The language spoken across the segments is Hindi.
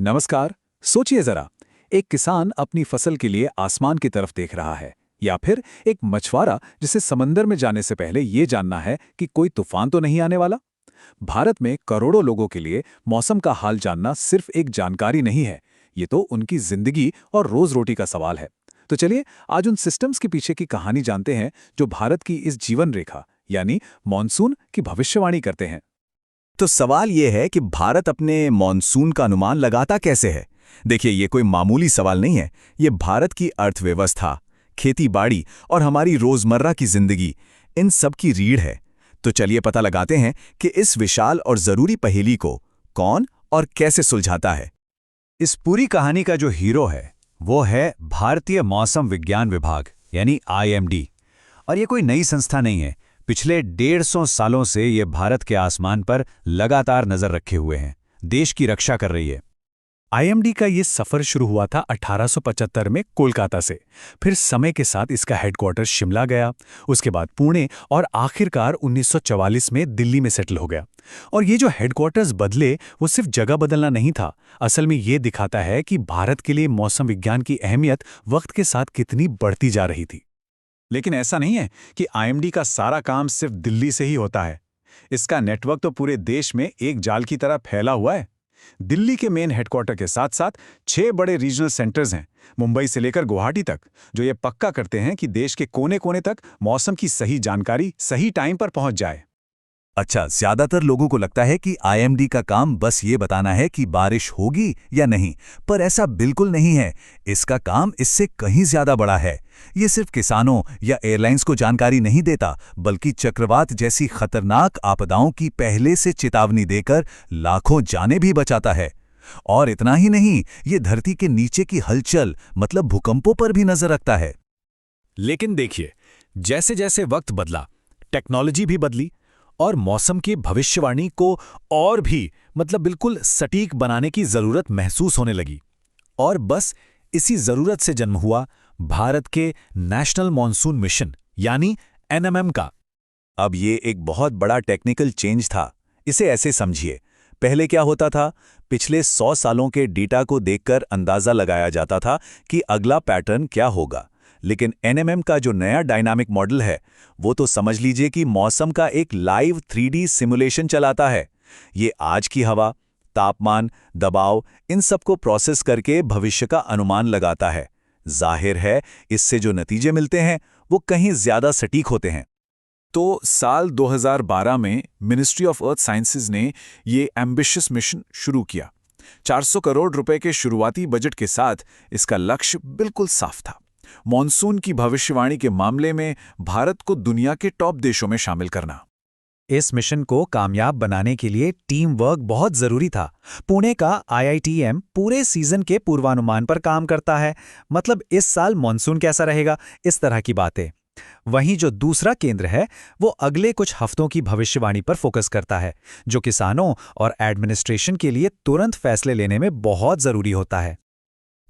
नमस्कार। सोचिए जरा, एक किसान अपनी फसल के लिए आसमान की तरफ देख रहा है, या फिर एक मछुआरा जिसे समंदर में जाने से पहले ये जानना है कि कोई तूफान तो नहीं आने वाला। भारत में करोड़ों लोगों के लिए मौसम का हाल जानना सिर्फ एक जानकारी नहीं है, ये तो उनकी जिंदगी और रोज रोटी का सवाल है। तो चलिए आज उन सिस्टम्स के पीछे की कहानी जानते हैं जो भारत की इस जीवन रेखा यानी मॉनसून की भविष्यवाणी करते हैं। तो सवाल ये है कि भारत अपने मॉनसून का अनुमान लगाता कैसे है। देखिए, ये कोई मामूली सवाल नहीं है। ये भारत की अर्थव्यवस्था, खेती-बाड़ी और हमारी रोजमर्रा की जिंदगी, इन सब की रीढ़ है। तो चलिए पता लगाते हैं कि इस विशाल और जरूरी पहेली को कौन और कैसे सुलझाता है। इस पूरी कहानी का जो हीरो है वो है भारतीय मौसम विज्ञान विभाग यानी आईएमडी। और ये कोई नई संस्था नहीं है। पिछले 150 सालों से ये भारत के आसमान पर लगातार नजर रखे हुए हैं, देश की रक्षा कर रही है। आईएमडी का ये सफर शुरू हुआ था 1875 में कोलकाता से। फिर समय के साथ इसका हेडक्वार्टर शिमला गया, उसके बाद पुणे और आखिरकार 1944 में दिल्ली में सेटल हो गया। और ये जो हेडक्वार्टर्स बदले वो सिर्फ जगह बदलना नहीं था, असल में ये दिखाता है कि भारत के लिए मौसम विज्ञान की अहमियत वक्त के साथ कितनी बढ़ती जा रही थी। लेकिन ऐसा नहीं है कि आईएमडी का सारा काम सिर्फ दिल्ली से ही होता है। इसका नेटवर्क तो पूरे देश में एक जाल की तरह फैला हुआ है। दिल्ली के मेन हेडक्वार्टर के साथ साथ 6 बड़े रीजनल सेंटर्स हैं, मुंबई से लेकर गुवाहाटी तक, जो ये पक्का करते हैं कि देश के कोने कोने तक मौसम की सही जानकारी सही टाइम पर पहुंच जाए। अच्छा, ज्यादातर लोगों को लगता है कि आईएमडी का काम बस ये बताना है कि बारिश होगी या नहीं, पर ऐसा बिल्कुल नहीं है। इसका काम इससे कहीं ज्यादा बड़ा है। ये सिर्फ किसानों या एयरलाइंस को जानकारी नहीं देता, बल्कि चक्रवात जैसी खतरनाक आपदाओं की पहले से चेतावनी देकर लाखों जानें भी बचाता है। और इतना ही नहीं, ये धरती के नीचे की हलचल मतलब भूकंपों पर भी नजर रखता है। लेकिन देखिए, जैसे जैसे वक्त बदला, टेक्नोलॉजी भी बदली और मौसम की भविष्यवाणी को और भी बिल्कुल सटीक बनाने की जरूरत महसूस होने लगी। और बस इसी जरूरत से जन्म हुआ भारत के नेशनल मॉनसून मिशन यानी एनएमएम का। अब ये एक बहुत बड़ा टेक्निकल चेंज था। इसे ऐसे समझिए, पहले क्या होता था, पिछले 100 सालों के डेटा को देखकर अंदाजा लगाया जाता था कि अगला पैटर्न क्या होगा। लेकिन एनएमएम का जो नया डायनामिक मॉडल है, वो तो समझ लीजिए कि मौसम का एक लाइव 3D सिमुलेशन चलाता है। ये आज की हवा, तापमान, दबाव, इन सब को प्रोसेस करके भविष्य का अनुमान लगाता है। जाहिर है, इससे जो नतीजे मिलते हैं वो कहीं ज्यादा सटीक होते हैं। तो साल 2012 में मिनिस्ट्री ऑफ अर्थ साइंसेज ने ये एम्बिशियस मिशन शुरू किया। 400 करोड़ रुपए के शुरुआती बजट के साथ इसका लक्ष्य बिल्कुल साफ था, मॉनसून की भविष्यवाणी के मामले में भारत को दुनिया के टॉप देशों में शामिल करना। इस मिशन को कामयाब बनाने के लिए टीम वर्क बहुत जरूरी था। पुणे का आईआईटीएम पूरे सीजन के पूर्वानुमान पर काम करता है, मतलब इस साल मॉनसून कैसा रहेगा, इस तरह की बातें। वहीं जो दूसरा केंद्र है वो अगले कुछ हफ्तों की भविष्यवाणी पर फोकस करता है, जो किसानों और एडमिनिस्ट्रेशन के लिए तुरंत फैसले लेने में बहुत जरूरी होता है।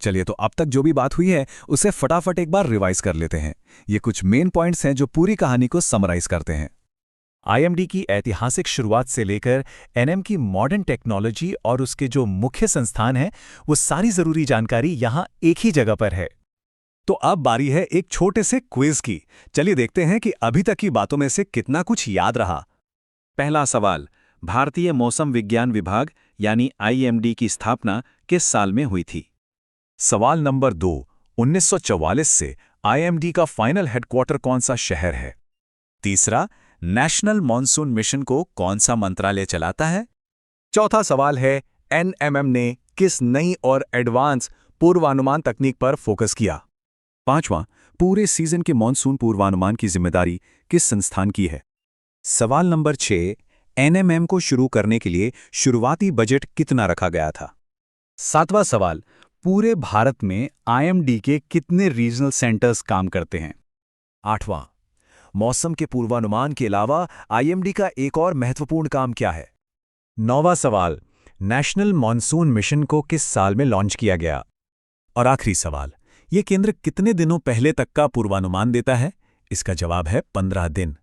चलिए, तो अब तक जो भी बात हुई है उसे फटाफट एक बार रिवाइज कर लेते हैं। ये कुछ मेन पॉइंट्स हैं जो पूरी कहानी को समराइज करते हैं। आईएमडी की ऐतिहासिक शुरुआत से लेकर एनएम की मॉडर्न टेक्नोलॉजी और उसके जो मुख्य संस्थान हैं, वो सारी जरूरी जानकारी यहाँ एक ही जगह पर है। तो अब बारी है एक छोटे से क्विज की। चलिए देखते हैं कि अभी तक की बातों में से कितना कुछ याद रहा। पहला सवाल, भारतीय मौसम विज्ञान विभाग यानी आईएमडी की स्थापना किस साल में हुई थी? सवाल नंबर 2, 1944 से आईएमडी का फाइनल हेडक्वार्टर कौन सा शहर है? तीसरा, नेशनल मॉनसून मिशन को कौन सा मंत्रालय चलाता है? चौथा सवाल है, एनएमएम ने किस नई और एडवांस पूर्वानुमान तकनीक पर फोकस किया? पांचवां, पूरे सीजन के मॉनसून पूर्वानुमान की जिम्मेदारी किस संस्थान की है? सवाल नंबर 6, एनएमएम को शुरू करने के लिए शुरुआती बजट कितना रखा गया था? सातवां सवाल, पूरे भारत में आईएमडी के कितने रीजनल सेंटर्स काम करते हैं? आठवां, मौसम के पूर्वानुमान के अलावा आईएमडी का एक और महत्वपूर्ण काम क्या है? नौवां सवाल, नेशनल मॉनसून मिशन को किस साल में लॉन्च किया गया? और आखिरी सवाल, ये केंद्र कितने दिनों पहले तक का पूर्वानुमान देता है? इसका जवाब है 15 दिन।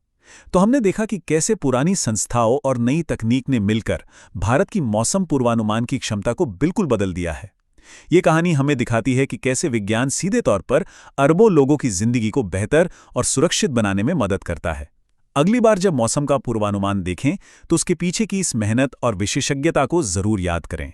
तो हमने देखा कि कैसे पुरानी संस्थाओं और नई तकनीक ने मिलकर भारत की मौसम पूर्वानुमान की क्षमता को बिल्कुल बदल दिया है। ये कहानी हमें दिखाती है कि कैसे विज्ञान सीधे तौर पर अरबों लोगों की जिंदगी को बेहतर और सुरक्षित बनाने में मदद करता है। अगली बार जब मौसम का पूर्वानुमान देखें तो उसके पीछे की इस मेहनत और विशेषज्ञता को जरूर याद करें।